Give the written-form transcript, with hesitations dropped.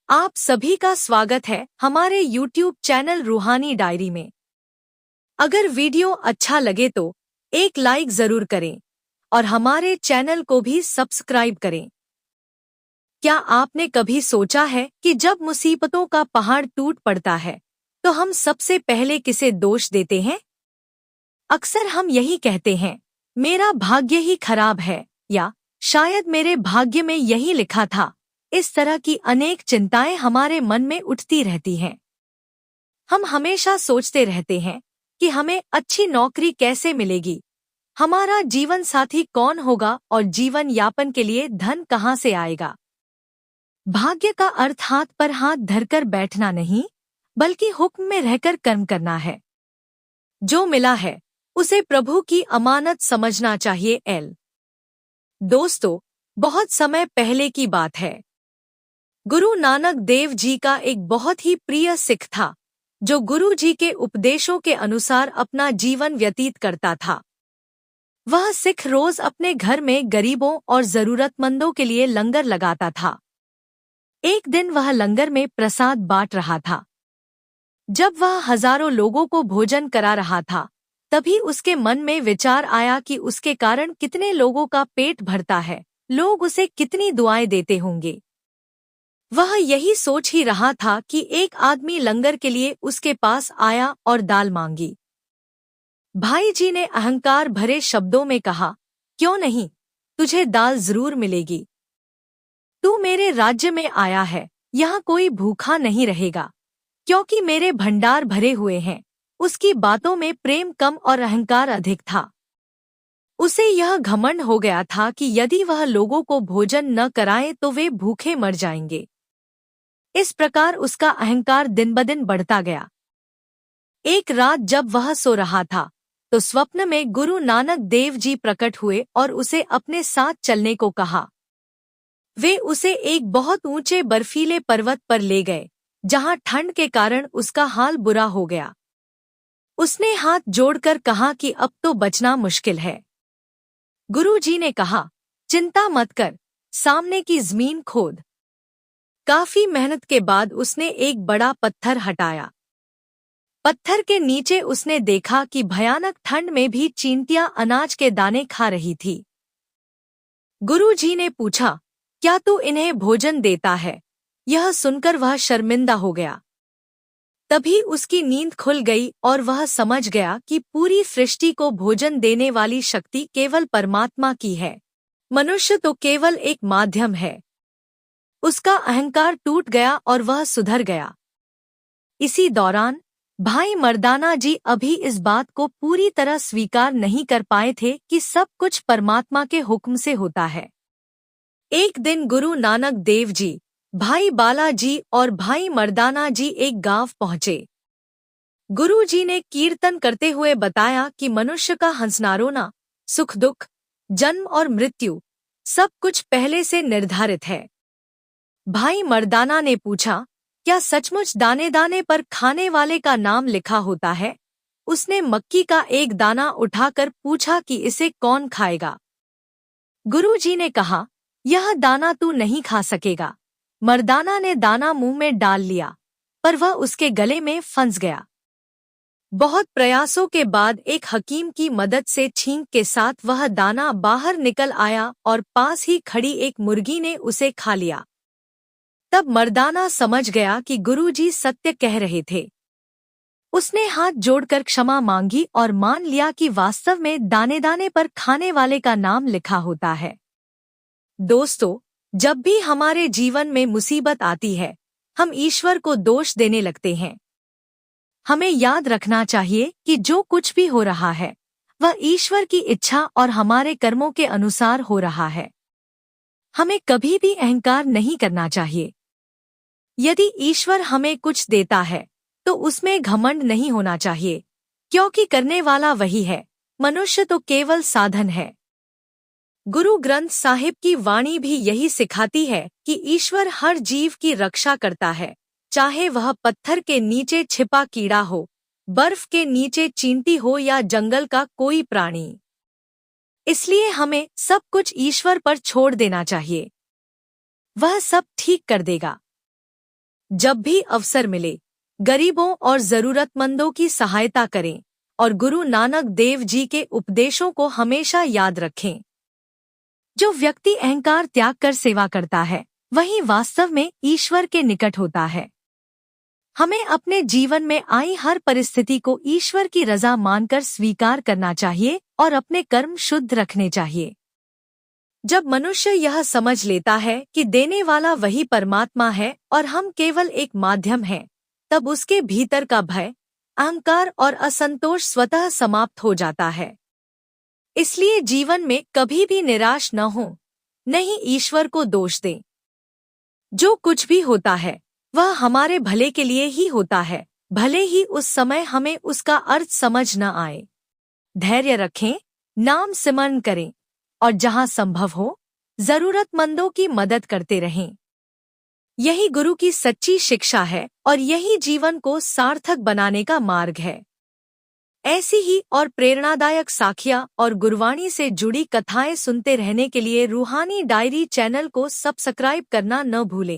आप सभी का स्वागत है हमारे YouTube चैनल रूहानी डायरी में। अगर वीडियो अच्छा लगे तो एक लाइक जरूर करें और हमारे चैनल को भी सब्सक्राइब करें। क्या आपने कभी सोचा है कि जब मुसीबतों का पहाड़ टूट पड़ता है तो हम सबसे पहले किसे दोष देते हैं? अक्सर हम यही कहते हैं, मेरा भाग्य ही खराब है, या शायद मेरे भाग्य में यही लिखा था। इस तरह की अनेक चिंताएं हमारे मन में उठती रहती हैं। हम हमेशा सोचते रहते हैं कि हमें अच्छी नौकरी कैसे मिलेगी, हमारा जीवन साथी कौन होगा और जीवन यापन के लिए धन कहाँ से आएगा। भाग्य का अर्थ हाथ पर हाथ धरकर बैठना नहीं, बल्कि हुक्म में रहकर कर्म करना है। जो मिला है उसे प्रभु की अमानत समझना चाहिए। दोस्तों, बहुत समय पहले की बात है। गुरु नानक देव जी का एक बहुत ही प्रिय सिख था, जो गुरु जी के उपदेशों के अनुसार अपना जीवन व्यतीत करता था। वह सिख रोज अपने घर में गरीबों और जरूरतमंदों के लिए लंगर लगाता था। एक दिन वह लंगर में प्रसाद बांट रहा था। जब वह हजारों लोगों को भोजन करा रहा था, तभी उसके मन में विचार आया कि उसके कारण कितने लोगों का पेट भरता है, लोग उसे कितनी दुआएं देते होंगे। वह यही सोच ही रहा था कि एक आदमी लंगर के लिए उसके पास आया और दाल मांगी। भाई जी ने अहंकार भरे शब्दों में कहा, क्यों नहीं, तुझे दाल जरूर मिलेगी। तू मेरे राज्य में आया है, यहाँ कोई भूखा नहीं रहेगा, क्योंकि मेरे भंडार भरे हुए हैं। उसकी बातों में प्रेम कम और अहंकार अधिक था। उसे यह घमंड हो गया था कि यदि वह लोगों को भोजन न कराए तो वे भूखे मर जाएंगे। इस प्रकार उसका अहंकार दिन ब दिन बढ़ता गया। एक रात जब वह सो रहा था, तो स्वप्न में गुरु नानक देव जी प्रकट हुए और उसे अपने साथ चलने को कहा। वे उसे एक बहुत ऊंचे बर्फीले पर्वत पर ले गए, जहां ठंड के कारण उसका हाल बुरा हो गया। उसने हाथ जोड़कर कहा कि अब तो बचना मुश्किल है। गुरु जी ने कहा, चिंता मत कर, सामने की जमीन खोद। काफी मेहनत के बाद उसने एक बड़ा पत्थर हटाया। पत्थर के नीचे उसने देखा कि भयानक ठंड में भी चींटियां अनाज के दाने खा रही थी। गुरु जी ने पूछा, क्या तू इन्हें भोजन देता है? यह सुनकर वह शर्मिंदा हो गया। तभी उसकी नींद खुल गई और वह समझ गया कि पूरी सृष्टि को भोजन देने वाली शक्ति केवल परमात्मा की है। मनुष्य तो केवल एक माध्यम है। उसका अहंकार टूट गया और वह सुधर गया। इसी दौरान भाई मर्दाना जी अभी इस बात को पूरी तरह स्वीकार नहीं कर पाए थे कि सब कुछ परमात्मा के हुक्म से होता है। एक दिन गुरु नानक देव जी, भाई बाला जी और भाई मर्दाना जी एक गांव पहुंचे। गुरु जी ने कीर्तन करते हुए बताया कि मनुष्य का हंसना रोना, सुख दुख, जन्म और मृत्यु सब कुछ पहले से निर्धारित है। भाई मर्दाना ने पूछा, क्या सचमुच दाने दाने पर खाने वाले का नाम लिखा होता है? उसने मक्की का एक दाना उठाकर पूछा कि इसे कौन खाएगा? गुरु जी ने कहा, यह दाना तू नहीं खा सकेगा। मर्दाना ने दाना मुंह में डाल लिया, पर वह उसके गले में फंस गया। बहुत प्रयासों के बाद एक हकीम की मदद से छींक के साथ वह दाना बाहर निकल आया और पास ही खड़ी एक मुर्गी ने उसे खा लिया। तब मर्दाना समझ गया कि गुरुजी सत्य कह रहे थे। उसने हाथ जोड़कर क्षमा मांगी और मान लिया कि वास्तव में दाने दाने पर खाने वाले का नाम लिखा होता है। दोस्तों, जब भी हमारे जीवन में मुसीबत आती है, हम ईश्वर को दोष देने लगते हैं। हमें याद रखना चाहिए कि जो कुछ भी हो रहा है, वह ईश्वर की इच्छा और हमारे कर्मों के अनुसार हो रहा है। हमें कभी भी अहंकार नहीं करना चाहिए। यदि ईश्वर हमें कुछ देता है, तो उसमें घमंड नहीं होना चाहिए, क्योंकि करने वाला वही है, मनुष्य तो केवल साधन है। गुरु ग्रंथ साहिब की वाणी भी यही सिखाती है कि ईश्वर हर जीव की रक्षा करता है, चाहे वह पत्थर के नीचे छिपा कीड़ा हो, बर्फ के नीचे चींटी हो या जंगल का कोई प्राणी। इसलिए हमें सब कुछ ईश्वर पर छोड़ देना चाहिए। वह सब ठीक कर देगा। जब भी अवसर मिले गरीबों और जरूरतमंदों की सहायता करें और गुरु नानक देव जी के उपदेशों को हमेशा याद रखें। जो व्यक्ति अहंकार त्याग कर सेवा करता है वही वास्तव में ईश्वर के निकट होता है। हमें अपने जीवन में आई हर परिस्थिति को ईश्वर की रजा मानकर स्वीकार करना चाहिए और अपने कर्म शुद्ध रखने चाहिए। जब मनुष्य यह समझ लेता है कि देने वाला वही परमात्मा है और हम केवल एक माध्यम हैं, तब उसके भीतर का भय, अहंकार और असंतोष स्वतः समाप्त हो जाता है। इसलिए जीवन में कभी भी निराश न हो, न ही ईश्वर को दोष दें। जो कुछ भी होता है वह हमारे भले के लिए ही होता है, भले ही उस समय हमें उसका अर्थ समझ न आए। धैर्य रखें, नाम सिमरन करें और जहां संभव हो जरूरतमंदों की मदद करते रहें। यही गुरु की सच्ची शिक्षा है और यही जीवन को सार्थक बनाने का मार्ग है। ऐसी ही और प्रेरणादायक साखियां और गुरवाणी से जुड़ी कथाएं सुनते रहने के लिए रूहानी डायरी चैनल को सब्सक्राइब करना न भूलें।